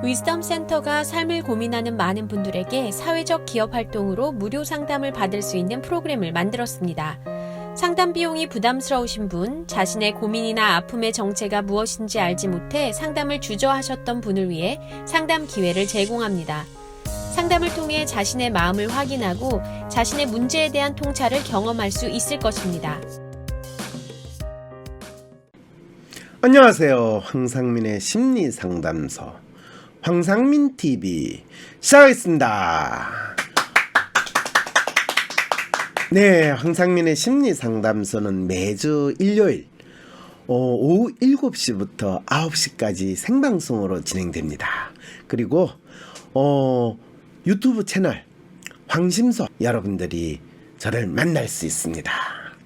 위즈덤 센터가 삶을 고민하는 많은 분들에게 사회적 기업 활동으로 무료 상담을 받을 수 있는 프로그램을 만들었습니다. 상담 비용이 부담스러우신 분, 자신의 고민이나 아픔의 정체가 무엇인지 알지 못해 상담을 주저하셨던 분을 위해 상담 기회를 제공합니다. 상담을 통해 자신의 마음을 확인하고 자신의 문제에 대한 통찰을 경험할 수 있을 것입니다. 안녕하세요. 황상민의 심리상담소 황상민TV 시작하겠습니다. 네, 황상민의 심리상담소는 매주 일요일 오후 7시부터 9시까지 생방송으로 진행됩니다. 그리고 유튜브 채널 황심소 여러분들이 저를 만날 수 있습니다.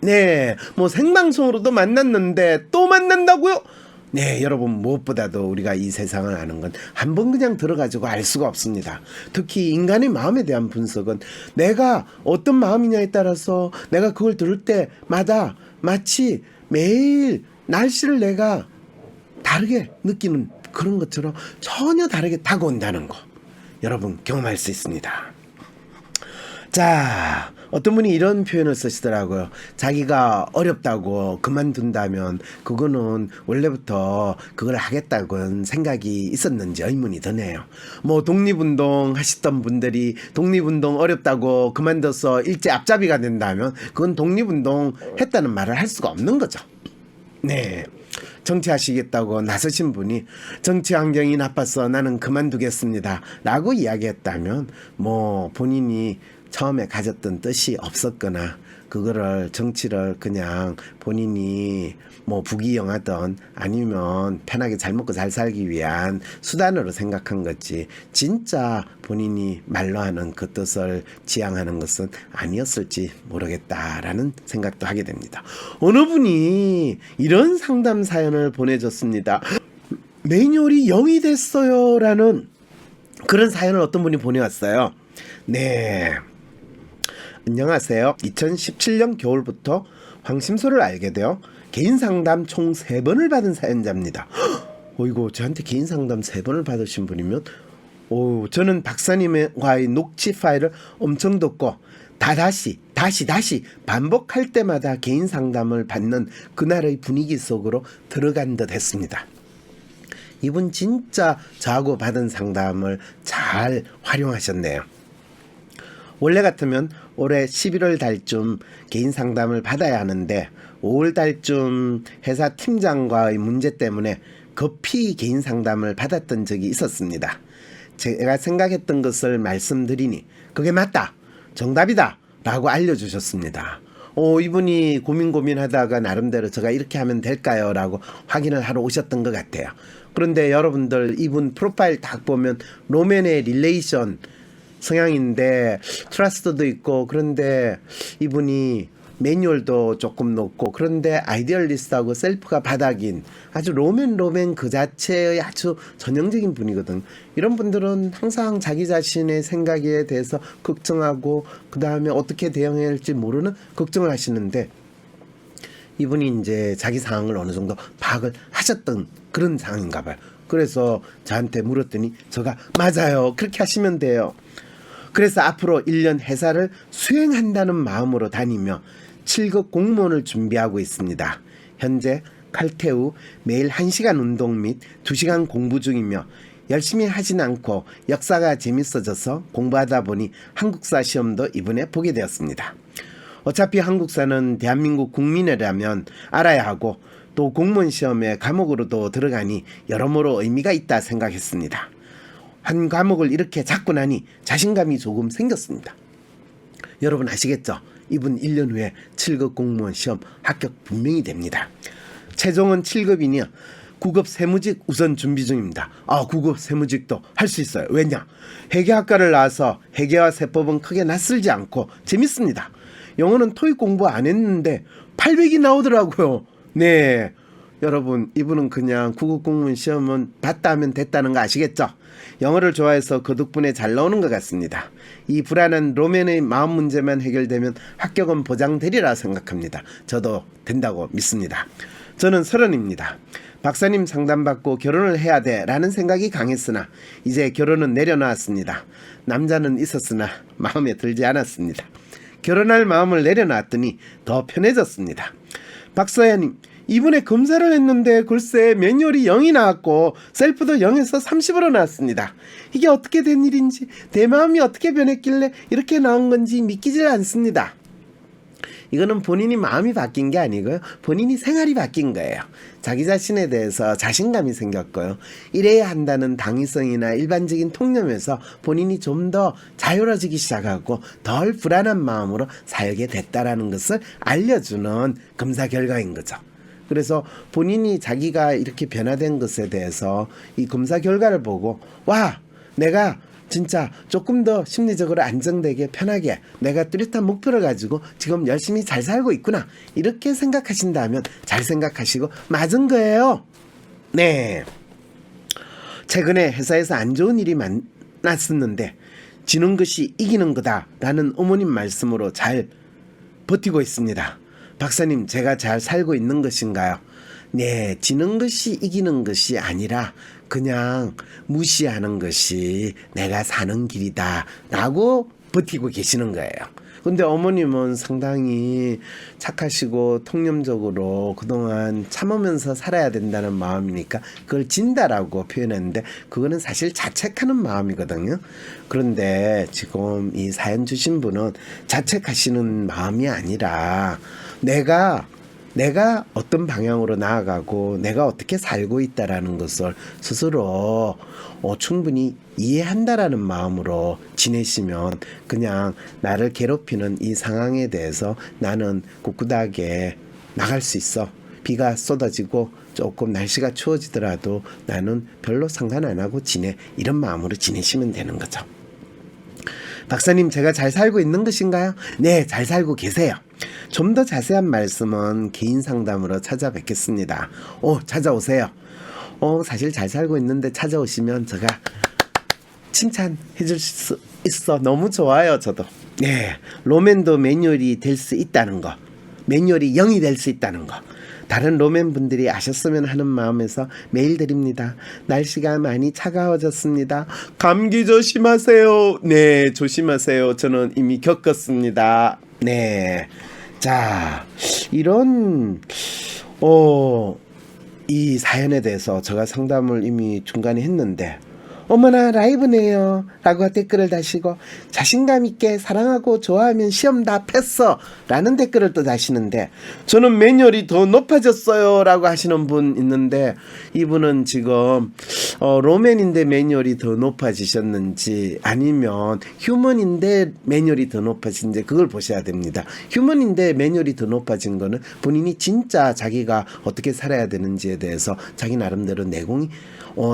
네, 생방송으로도 만났는데 또 만난다고요? 네, 여러분, 무엇보다도 우리가 이 세상을 아는 건 한 번 그냥 들어가지고 알 수가 없습니다. 특히 인간의 마음에 대한 분석은 내가 어떤 마음이냐에 따라서 내가 그걸 들을 때마다 마치 매일 날씨를 내가 다르게 느끼는 그런 것처럼 전혀 다르게 다가온다는 거 여러분 경험할 수 있습니다. 자, 어떤 분이 이런 표현을 쓰시더라고요. 자기가 어렵다고 그만둔다면 그거는 원래부터 그걸 하겠다고는 생각이 있었는지 의문이 드네요. 독립운동 하시던 분들이 독립운동 어렵다고 그만둬서 일제 앞잡이가 된다면 그건 독립운동 했다는 말을 할 수가 없는 거죠. 네, 정치하시겠다고 나서신 분이 정치 환경이 나빠서 나는 그만두겠습니다 라고 이야기했다면 본인이 처음에 가졌던 뜻이 없었거나 그거를 정치를 그냥 본인이 부귀영하던 아니면 편하게 잘 먹고 잘 살기 위한 수단으로 생각한 거지 진짜 본인이 말로 하는 그 뜻을 지향하는 것은 아니었을지 모르겠다라는 생각도 하게 됩니다. 어느 분이 이런 상담 사연을 보내줬습니다. 매뉴얼이 0이 됐어요 라는 그런 사연을 어떤 분이 보내왔어요. 네, 안녕하세요. 2017년 겨울부터 황심소를 알게 되어 개인 상담 총 3번을 받은 사연자입니다. 어이구, 저한테 개인 상담 3번을 받으신 분이면 저는 박사님과의 녹취 파일을 엄청 듣고 다시 반복할 때마다 개인 상담을 받는 그날의 분위기 속으로 들어간 듯 했습니다. 이분 진짜 저하고 받은 상담을 잘 활용하셨네요. 원래 같으면 올해 11월 달쯤 개인 상담을 받아야 하는데 5월 달쯤 회사 팀장과의 문제 때문에 급히 개인 상담을 받았던 적이 있었습니다. 제가 생각했던 것을 말씀드리니 그게 맞다, 정답이다 라고 알려주셨습니다. 이분이 고민하다가 나름대로 제가 이렇게 하면 될까요? 라고 확인을 하러 오셨던 것 같아요. 그런데 여러분들 이분 프로파일 딱 보면 로맨의 릴레이션 성향인데 트러스트도 있고 그런데 이분이 매뉴얼도 조금 높고 그런데 아이디얼리스트하고 셀프가 바닥인 아주 로맨 그 자체의 아주 전형적인 분이거든. 이런 분들은 항상 자기 자신의 생각에 대해서 걱정하고 그 다음에 어떻게 대응해야 할지 모르는 걱정을 하시는데 이분이 이제 자기 상황을 어느 정도 파악을 하셨던 그런 상황인가 봐요. 그래서 저한테 물었더니 제가 맞아요, 그렇게 하시면 돼요. 그래서 앞으로 1년 회사를 수행한다는 마음으로 다니며 7급 공무원을 준비하고 있습니다. 현재 칼퇴 후 매일 1시간 운동 및 2시간 공부 중이며 열심히 하진 않고 역사가 재밌어져서 공부하다 보니 한국사 시험도 이번에 보게 되었습니다. 어차피 한국사는 대한민국 국민이라면 알아야 하고 또 공무원 시험에 과목으로도 들어가니 여러모로 의미가 있다 생각했습니다. 한 과목을 이렇게 잡고 나니 자신감이 조금 생겼습니다. 여러분 아시겠죠? 이분 1년 후에 7급 공무원 시험 합격 분명히 됩니다. 최종은 7급이니 9급 세무직 우선 준비 중입니다. 9급 세무직도 할 수 있어요. 왜냐? 회계학과를 나와서 회계와 세법은 크게 낯설지 않고 재밌습니다. 영어는 토익 공부 안 했는데 800이 나오더라고요. 네, 여러분 이분은 그냥 9급 공무원 시험은 봤다 하면 됐다는 거 아시겠죠? 영어를 좋아해서 그 덕분에 잘 나오는 것 같습니다. 이 불안한 로맨의 마음 문제만 해결되면 합격은 보장되리라 생각합니다. 저도 된다고 믿습니다. 저는 30입니다. 박사님 상담받고 결혼을 해야 돼 라는 생각이 강했으나 이제 결혼은 내려놨습니다. 남자는 있었으나 마음에 들지 않았습니다. 결혼할 마음을 내려놨더니 더 편해졌습니다. 박사님, 이번에 검사를 했는데 글쎄 면열이 0이 나왔고 셀프도 0에서 30으로 나왔습니다. 이게 어떻게 된 일인지, 내 마음이 어떻게 변했길래 이렇게 나온 건지 믿기질 않습니다. 이거는 본인이 마음이 바뀐 게 아니고요, 본인이 생활이 바뀐 거예요. 자기 자신에 대해서 자신감이 생겼고요, 이래야 한다는 당위성이나 일반적인 통념에서 본인이 좀 더 자유로워지기 시작하고 덜 불안한 마음으로 살게 됐다라는 것을 알려주는 검사 결과인 거죠. 그래서 본인이 자기가 이렇게 변화된 것에 대해서 이 검사 결과를 보고, 와, 내가 진짜 조금 더 심리적으로 안정되게 편하게 내가 뚜렷한 목표를 가지고 지금 열심히 잘 살고 있구나, 이렇게 생각하신다면 잘 생각하시고 맞은 거예요. 네, 최근에 회사에서 안 좋은 일이 많았었는데 지는 것이 이기는 거다 라는 어머님 말씀으로 잘 버티고 있습니다. 박사님, 제가 잘 살고 있는 것인가요? 네, 지는 것이 이기는 것이 아니라 그냥 무시하는 것이 내가 사는 길이다 라고 버티고 계시는 거예요. 근데 어머님은 상당히 착하시고 통념적으로 그동안 참으면서 살아야 된다는 마음이니까 그걸 진다라고 표현했는데, 그거는 사실 자책하는 마음이거든요. 그런데 지금 이 사연 주신 분은 자책하시는 마음이 아니라 내가 어떤 방향으로 나아가고 내가 어떻게 살고 있다라는 것을 스스로 충분히 이해한다라는 마음으로 지내시면, 그냥 나를 괴롭히는 이 상황에 대해서 나는 꿋꿋하게 나갈 수 있어. 비가 쏟아지고 조금 날씨가 추워지더라도 나는 별로 상관 안 하고 지내. 이런 마음으로 지내시면 되는 거죠. 박사님, 제가 잘 살고 있는 것인가요? 네, 잘 살고 계세요. 좀 더 자세한 말씀은 개인 상담으로 찾아뵙겠습니다. 찾아오세요. 사실 잘 살고 있는데 찾아오시면 제가 칭찬해 줄 수 있어. 너무 좋아요, 저도. 네, 로맨도 매뉴얼이 될 수 있다는 거, 매뉴얼이 0이 될 수 있다는 거, 다른 로맨 분들이 아셨으면 하는 마음에서 메일 드립니다. 날씨가 많이 차가워졌습니다. 감기 조심하세요. 네, 조심하세요. 저는 이미 겪었습니다. 네, 자, 이런 이 사연에 대해서 제가 상담을 이미 중간에 했는데, 어머나 라이브네요 라고 댓글을 다시고, 자신감 있게 사랑하고 좋아하면 시험 다 패스 라는 댓글을 또 다시는데, 저는 매뉴얼이 더 높아졌어요 라고 하시는 분 있는데, 이분은 지금 로맨인데 매뉴얼이 더 높아지셨는지 아니면 휴먼인데 매뉴얼이 더 높아진지 그걸 보셔야 됩니다. 휴먼인데 매뉴얼이 더 높아진 거는 본인이 진짜 자기가 어떻게 살아야 되는지에 대해서 자기 나름대로 내공이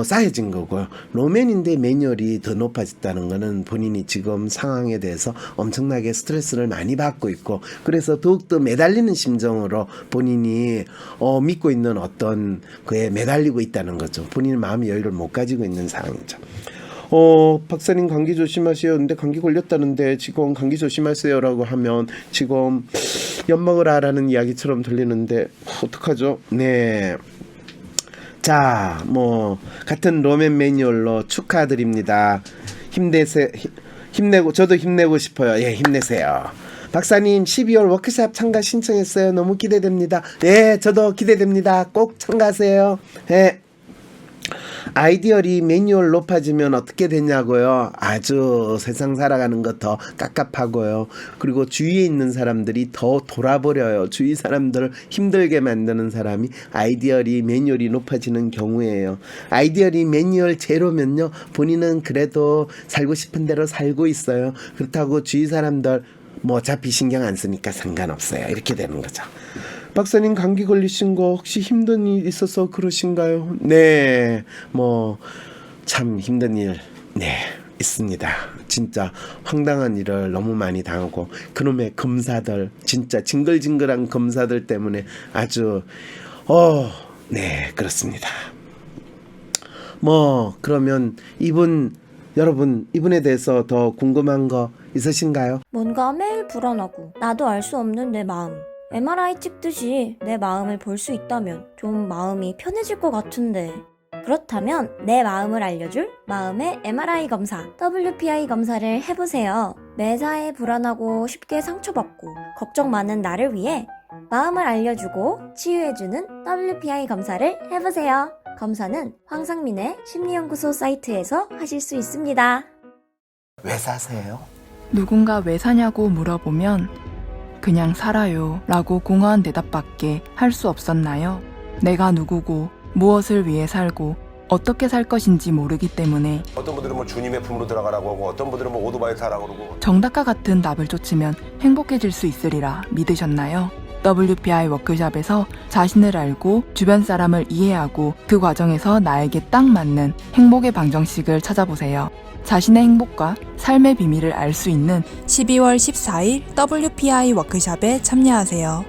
쌓여진 거고요. 로맨인데 매뉴얼이 더 높아졌다는 거는 본인이 지금 상황에 대해서 엄청나게 스트레스를 많이 받고 있고, 그래서 더욱더 매달리는 심정으로 본인이 믿고 있는 어떤 그에 매달리고 있다는 거죠. 본인의 마음의 여유를 못 가지고 있는 상황이죠. 박사님 감기 조심하세요. 근데 감기 걸렸다는데 지금 감기 조심하세요라고 하면 지금 엿 먹으라라는 이야기처럼 들리는데 어떡하죠? 네. 자, 같은 로맨 매뉴얼로 축하드립니다. 힘내고, 저도 힘내고 싶어요. 예, 힘내세요. 박사님, 12월 워크숍 참가 신청했어요. 너무 기대됩니다. 예, 저도 기대됩니다. 꼭 참가하세요. 예. 아이디어리 매뉴얼 높아지면 어떻게 되냐고요? 아주 세상 살아가는 거 더 깝깝하고요. 그리고 주위에 있는 사람들이 더 돌아버려요. 주위 사람들을 힘들게 만드는 사람이 아이디어리 매뉴얼이 높아지는 경우에요. 아이디어리 매뉴얼 제로면요, 본인은 그래도 살고 싶은 대로 살고 있어요. 그렇다고 주위 사람들 어차피 신경 안 쓰니까 상관없어요. 이렇게 되는 거죠. 박사님 감기 걸리신 거 혹시 힘든 일 있어서 그러신가요? 네, 참 힘든 일 있습니다. 진짜 황당한 일을 너무 많이 당하고, 그놈의 검사들, 진짜 징글징글한 검사들 때문에 아주 네, 그렇습니다. 그러면 여러분 이분에 대해서 더 궁금한 거 있으신가요? 뭔가 매일 불안하고 나도 알 수 없는 내 마음. MRI 찍듯이 내 마음을 볼 수 있다면 좀 마음이 편해질 것 같은데. 그렇다면 내 마음을 알려줄 마음의 MRI 검사, WPI 검사를 해보세요. 매사에 불안하고 쉽게 상처받고 걱정 많은 나를 위해 마음을 알려주고 치유해주는 WPI 검사를 해보세요. 검사는 황상민의 심리연구소 사이트에서 하실 수 있습니다. 왜 사세요? 누군가 왜 사냐고 물어보면 그냥 살아요 라고 공허한 대답밖에 할 수 없었나요? 내가 누구고 무엇을 위해 살고 어떻게 살 것인지 모르기 때문에 어떤 분들은 뭐 주님의 품으로 들어가라고 하고 어떤 분들은 뭐 오토바이 타라고 그러고 정답과 같은 답을 쫓으면 행복해질 수 있으리라 믿으셨나요? WPI 워크숍에서 자신을 알고 주변 사람을 이해하고 그 과정에서 나에게 딱 맞는 행복의 방정식을 찾아보세요. 자신의 행복과 삶의 비밀을 알 수 있는 12월 14일 WPI 워크숍에 참여하세요.